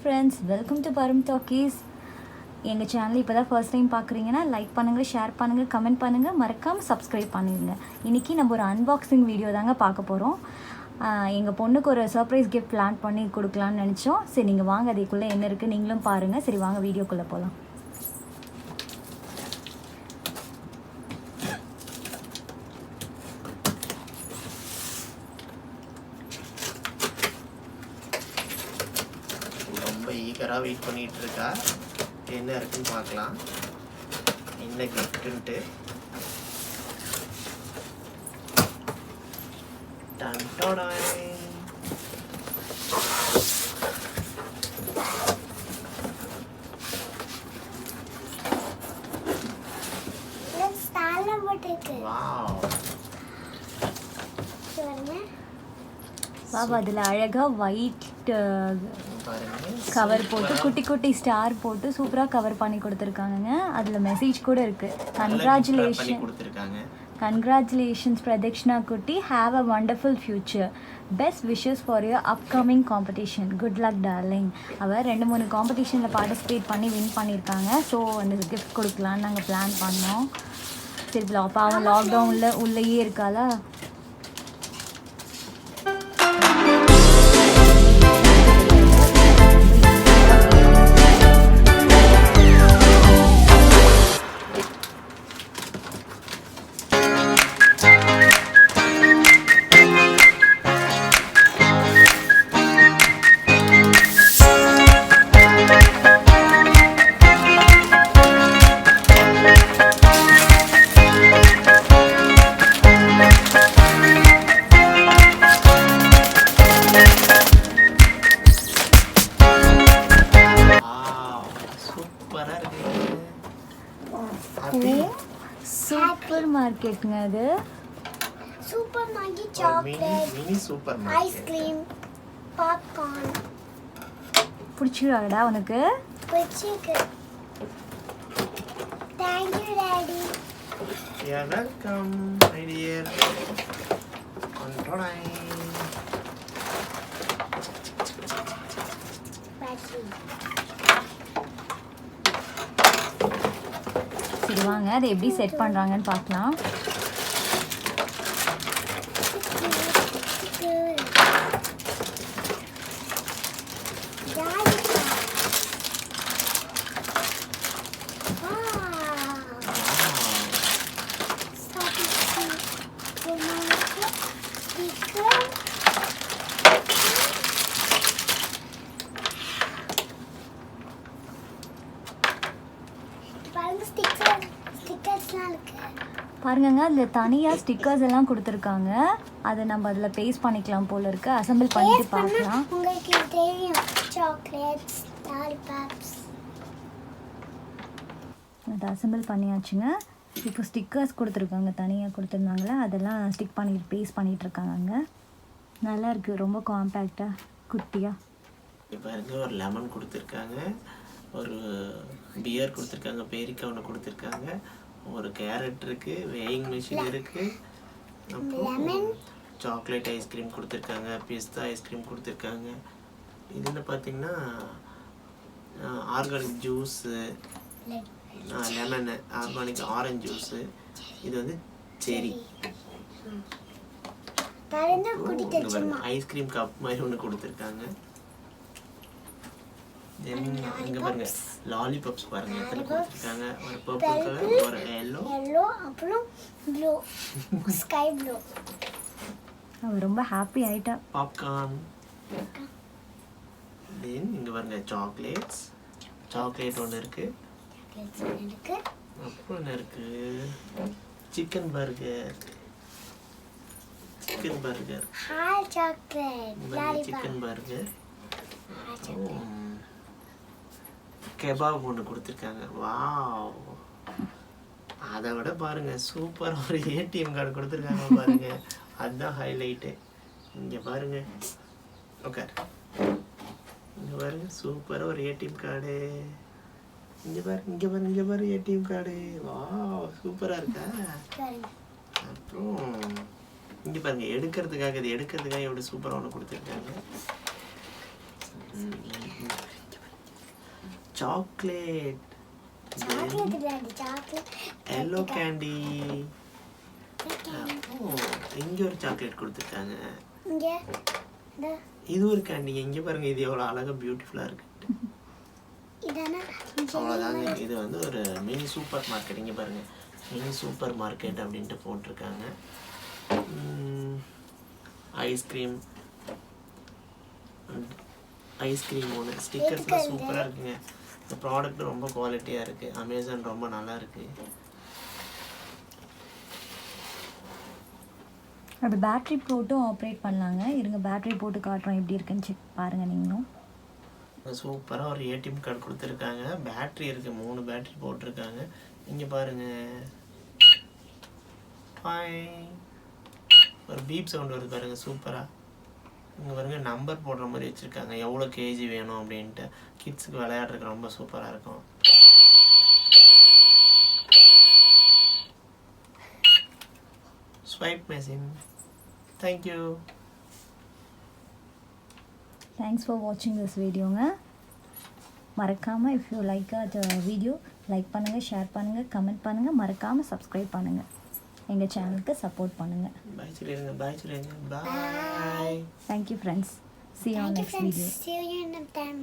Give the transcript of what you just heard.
Friends, welcome to Parum talkies. எங்கள் channel இப்போ தான் ஃபர்ஸ்ட் டைம் பார்க்குறீங்கன்னா லைக் பண்ணுங்கள், ஷேர் பண்ணுங்கள், கமெண்ட் பண்ணுங்கள், மறக்காமல் சப்ஸ்கிரைப் பண்ணிடுங்க. இன்றைக்கி நம்ம ஒரு அன்பாக்சிங் வீடியோ தாங்க பார்க்க போகிறோம். எங்கள் பொண்ணுக்கு ஒரு சர்ப்ரைஸ் கிஃப்ட் பிளான் பண்ணி கொடுக்கலான்னு நினச்சோம். சரி, நீங்கள் வாங்க, அதுக்குள்ளே என்ன இருக்குது நீங்களும் பாருங்கள். சரி வாங்க, வீடியோக்குள்ளே போகலாம். ஈகராக வெயிட் பண்ணிட்டு இருக்கா. என்ன இருக்குன்னு பார்க்கலாம். என்ன கிஃப்ட்டுன்ட்டு. பாபா அதில் அழகாக ஒயிட் கவர் போட்டு குட்டி குட்டி ஸ்டார் போட்டு சூப்பராக கவர் பண்ணி கொடுத்துருக்காங்க. அதில் மெசேஜ் கூட இருக்குது. கங்க்ராச்சுலேஷன்ஸ் பிரதக்ஷனா குட்டி, have a wonderful future, best wishes for your upcoming competition, good luck darling. அவள் 2-3 காம்படிஷனில் பார்ட்டிசிபேட் பண்ணி வின் பண்ணியிருக்காங்க. ஸோ அந்த கிஃப்ட் கொடுக்கலான்னு நாங்கள் பிளான் பண்ணோம். சரி, பாவம் லாக்டவுனில் உள்ளேயே இருக்காளா. சூப்பர் மார்க்கெட்டுங்க அது. Super market chocolate, mini super market, ice cream, popcorn. பிடிச்சிருக்காடா உனக்கு? பிடிச்சிருக்கு. Thank you daddy. You're welcome my dear. Control. சரி வாங்க, அதை எப்படி செட் பண்ணுறாங்கன்னு பார்க்கலாம். பாருங்க, அதில் தனியாக ஸ்டிக்கர்ஸ் எல்லாம் கொடுத்துருக்காங்க. அதை நம்ம அதில் பேஸ்ட் பண்ணிக்கலாம் போல இருக்கு. அசம்பிள் பண்ணிட்டு பார்க்கலாம். உங்களுக்கு தெரியும், சாக்லேட்ஸ், லாலிபாப்ஸ். அதை அசம்பிள் பண்ணியாச்சுங்க. இப்போ ஸ்டிக்கர்ஸ் கொடுத்துருக்காங்க, தனியாக கொடுத்துருந்தாங்களே அதெல்லாம் ஸ்டிக் பண்ணிட்டு பேஸ்ட் பண்ணிட்டு இருக்காங்க. நல்லா இருக்குது, ரொம்ப காம்பேக்டாக குட்டியாக. பாருங்க, ஒரு லெமன் கொடுத்துருக்காங்க, ஒரு பியர் கொடுத்துருக்காங்க, பேரிக்காய் ஒன்று கொடுத்துருக்காங்க, ஒரு கேரட் இருக்கு, வேயிங் மிஷின் இருக்கு, அப்புறம் சாக்லேட் ஐஸ்கிரீம் கொடுத்துருக்காங்க, பிஸ்தா ஐஸ்கிரீம் கொடுத்துருக்காங்க. இது என்ன பார்த்தீங்கன்னா organic juice, lemon, organic orange juice, இது வந்து செரி, ஐஸ்கிரீம் கப் மாதிரி ஒன்று கொடுத்துருக்காங்க. இங்க பாருங்க, லாலிபாப்ஸ் பாருங்க எத்தனை கொடுத்திருக்காங்க. ஒரு பர்பிள் கலர், ஒரு yellow, அப்புறம் ப்ளூ, ஸ்கை ப்ளூ. அவ ரொம்ப ஹாப்பி ஆயிட்டா. பாப்கார்ன். தென் இங்க பாருங்க சாக்லேட்ஸ், சாக்லேட் ஒன்று இருக்கு. அப்புறம் என்ன இருக்கு, chicken burger, hot chocolate, lollipop, chicken burger, kebab ஒன்று கொடுத்துருக்காங்க. வாவ், அதை விட பாருங்க சூப்பர் ஒரு ஏடிஎம் கார்டு கொடுத்துருக்காங்க பாருங்க. அதுதான் ஹைலைட்டு. இங்கே பாருங்க, ஓகே, இங்கே பாருங்க சூப்பராக ஒரு ஏடிஎம் கார்டு. இங்கே பாரு ஏடிஎம் கார்டு. வாவ், சூப்பராக இருக்கா. அப்புறம் இங்கே பாருங்க, எடுக்கிறதுக்காக எவ்வளோ சூப்பராக ஒன்று கொடுத்துருக்காங்க. Chocolate chocolate daddy chocolate yellow candy. இங்க ஒரு சாக்லேட் கொடுத்துருக்காங்க. இங்க இந்த இது ஒரு கேண்டி. இங்க பாருங்க, இது எவ்வளவு அழகா பியூட்டிஃபுல்லா இருக்கு. இதானா அவ்வளோதாங்க. இது வந்து ஒரு மினி சூப்பர் மார்க்கெட். இங்கே பாருங்க, மினி சூப்பர் மார்க்கெட் அப்படின்ட்டு போட்டிருக்காங்க. ஐஸ்கிரீம் ஒன்று, ஸ்டிக்கர்ஸ்லாம் சூப்பராக இருக்குங்க. இந்த ப்ராடக்ட் ரொம்ப குவாலிட்டியாக இருக்குது. அமேசான் ரொம்ப நல்லா இருக்குது. அப்படி பேட்ரி போட்டும் ஆப்ரேட் பண்ணலாங்க. இருங்க பேட்ரி போட்டு காட்டுறோம் எப்படி இருக்குன்னு செக் பாருங்கள் நீங்களும். சூப்பராக ஒரு ஏடிஎம் கார்டு கொடுத்துருக்காங்க. பேட்ரி இருக்குது, 3 பேட்ரி போட்டிருக்காங்க. இங்கே பாருங்க, ஒரு பீப் சவுண்ட் வருது பாருங்க, சூப்பராக. இங்கே பாருங்க, நம்பர் போடுற மாதிரி வச்சுருக்காங்க, எவ்வளோ கேஜி வேணும் அப்படின்ட்டு. கிட்ஸுக்கு விளையாடுறதுக்கு ரொம்ப சூப்பராக இருக்கும். Swipe machine. Thank you. Thanks for வாட்சிங் திஸ் வீடியோங்க. மறக்காமல் if you like the video like பண்ணுங்கள், ஷேர் பண்ணுங்கள், கமெண்ட் பண்ணுங்கள், மறக்காமல் சப்ஸ்கிரைப் பண்ணுங்கள். எங்கள் சேனலுக்கு சப்போர்ட் பண்ணுங்கள். பாய் சொல்லிடுங்க, bye. Thank you friends. See you on next video. See you in the time.